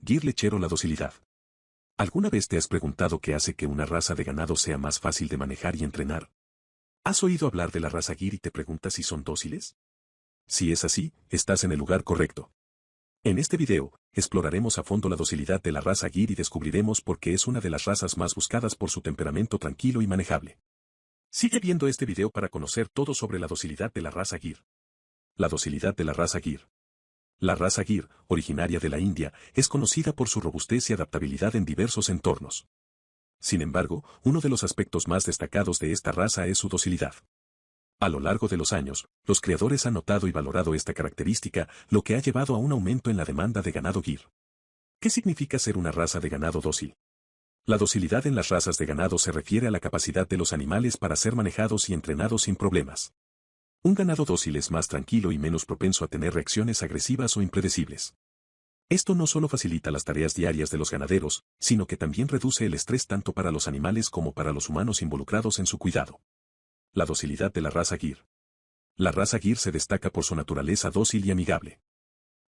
Gir lechero. La docilidad. ¿Alguna vez te has preguntado qué hace que una raza de ganado sea más fácil de manejar y entrenar? ¿Has oído hablar de la raza Gir y te preguntas si son dóciles? Si es así, estás en el lugar correcto. En este video, exploraremos a fondo la docilidad de la raza Gir y descubriremos por qué es una de las razas más buscadas por su temperamento tranquilo y manejable. Sigue viendo este video para conocer todo sobre la docilidad de la raza Gir. La docilidad de la raza Gir. La raza Gir, originaria de la India, es conocida por su robustez y adaptabilidad en diversos entornos. Sin embargo, uno de los aspectos más destacados de esta raza es su docilidad. A lo largo de los años, los criadores han notado y valorado esta característica, lo que ha llevado a un aumento en la demanda de ganado Gir. ¿Qué significa ser una raza de ganado dócil? La docilidad en las razas de ganado se refiere a la capacidad de los animales para ser manejados y entrenados sin problemas. Un ganado dócil es más tranquilo y menos propenso a tener reacciones agresivas o impredecibles. Esto no solo facilita las tareas diarias de los ganaderos, sino que también reduce el estrés tanto para los animales como para los humanos involucrados en su cuidado. La docilidad de la raza Gir. La raza Gir se destaca por su naturaleza dócil y amigable.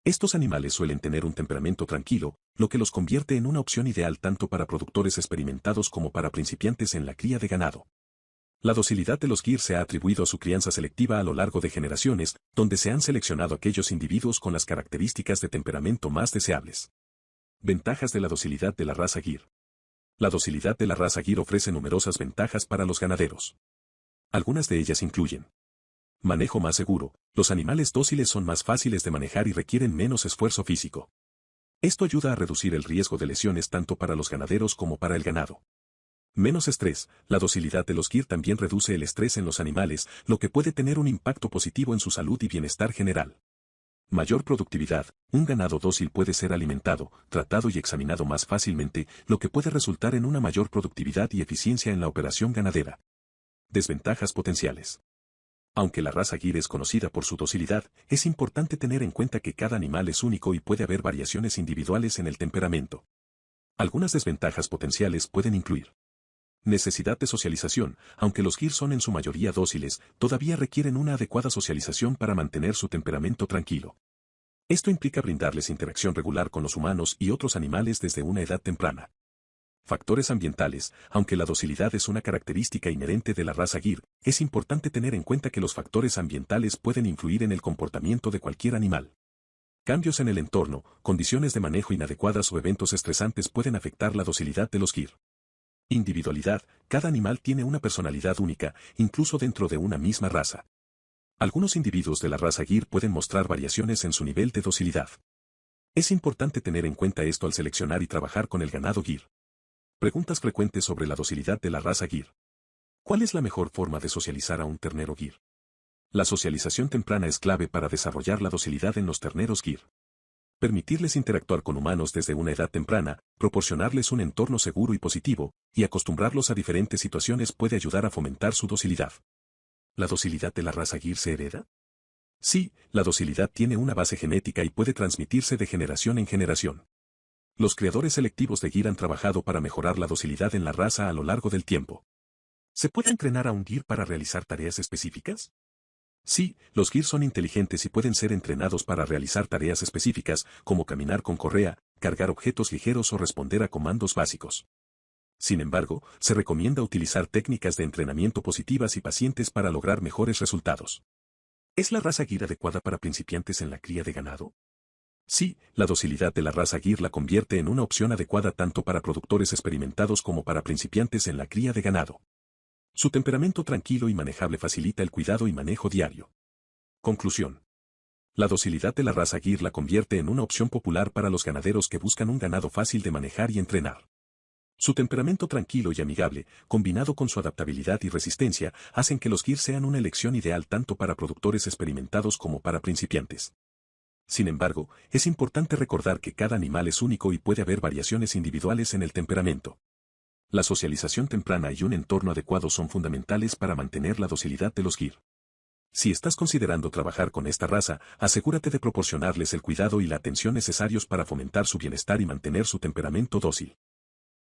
Estos animales suelen tener un temperamento tranquilo, lo que los convierte en una opción ideal tanto para productores experimentados como para principiantes en la cría de ganado. La docilidad de los Gir se ha atribuido a su crianza selectiva a lo largo de generaciones, donde se han seleccionado aquellos individuos con las características de temperamento más deseables. Ventajas de la docilidad de la raza Gir. La docilidad de la raza Gir ofrece numerosas ventajas para los ganaderos. Algunas de ellas incluyen: manejo más seguro. Los animales dóciles son más fáciles de manejar y requieren menos esfuerzo físico. Esto ayuda a reducir el riesgo de lesiones tanto para los ganaderos como para el ganado. Menos estrés. La docilidad de los Gir también reduce el estrés en los animales, lo que puede tener un impacto positivo en su salud y bienestar general. Mayor productividad. Un ganado dócil puede ser alimentado, tratado y examinado más fácilmente, lo que puede resultar en una mayor productividad y eficiencia en la operación ganadera. Desventajas potenciales. Aunque la raza Gir es conocida por su docilidad, es importante tener en cuenta que cada animal es único y puede haber variaciones individuales en el temperamento. Algunas desventajas potenciales pueden incluir: necesidad de socialización. Aunque los Gir son en su mayoría dóciles, todavía requieren una adecuada socialización para mantener su temperamento tranquilo. Esto implica brindarles interacción regular con los humanos y otros animales desde una edad temprana. Factores ambientales. Aunque la docilidad es una característica inherente de la raza Gir, es importante tener en cuenta que los factores ambientales pueden influir en el comportamiento de cualquier animal. Cambios en el entorno, condiciones de manejo inadecuadas o eventos estresantes pueden afectar la docilidad de los Gir. Individualidad. Cada animal tiene una personalidad única, incluso dentro de una misma raza. Algunos individuos de la raza Gir pueden mostrar variaciones en su nivel de docilidad. Es importante tener en cuenta esto al seleccionar y trabajar con el ganado Gir. Preguntas frecuentes sobre la docilidad de la raza Gir. ¿Cuál es la mejor forma de socializar a un ternero Gir? La socialización temprana es clave para desarrollar la docilidad en los terneros Gir. Permitirles interactuar con humanos desde una edad temprana, proporcionarles un entorno seguro y positivo, y acostumbrarlos a diferentes situaciones puede ayudar a fomentar su docilidad. ¿La docilidad de la raza Gir se hereda? Sí, la docilidad tiene una base genética y puede transmitirse de generación en generación. Los criadores selectivos de Gir han trabajado para mejorar la docilidad en la raza a lo largo del tiempo. ¿Se puede entrenar a un Gir para realizar tareas específicas? Sí, los Gir son inteligentes y pueden ser entrenados para realizar tareas específicas, como caminar con correa, cargar objetos ligeros o responder a comandos básicos. Sin embargo, se recomienda utilizar técnicas de entrenamiento positivas y pacientes para lograr mejores resultados. ¿Es la raza Gir adecuada para principiantes en la cría de ganado? Sí, la docilidad de la raza Gir la convierte en una opción adecuada tanto para productores experimentados como para principiantes en la cría de ganado. Su temperamento tranquilo y manejable facilita el cuidado y manejo diario. Conclusión. La docilidad de la raza Gir la convierte en una opción popular para los ganaderos que buscan un ganado fácil de manejar y entrenar. Su temperamento tranquilo y amigable, combinado con su adaptabilidad y resistencia, hacen que los Gir sean una elección ideal tanto para productores experimentados como para principiantes. Sin embargo, es importante recordar que cada animal es único y puede haber variaciones individuales en el temperamento. La socialización temprana y un entorno adecuado son fundamentales para mantener la docilidad de los Gir. Si estás considerando trabajar con esta raza, asegúrate de proporcionarles el cuidado y la atención necesarios para fomentar su bienestar y mantener su temperamento dócil.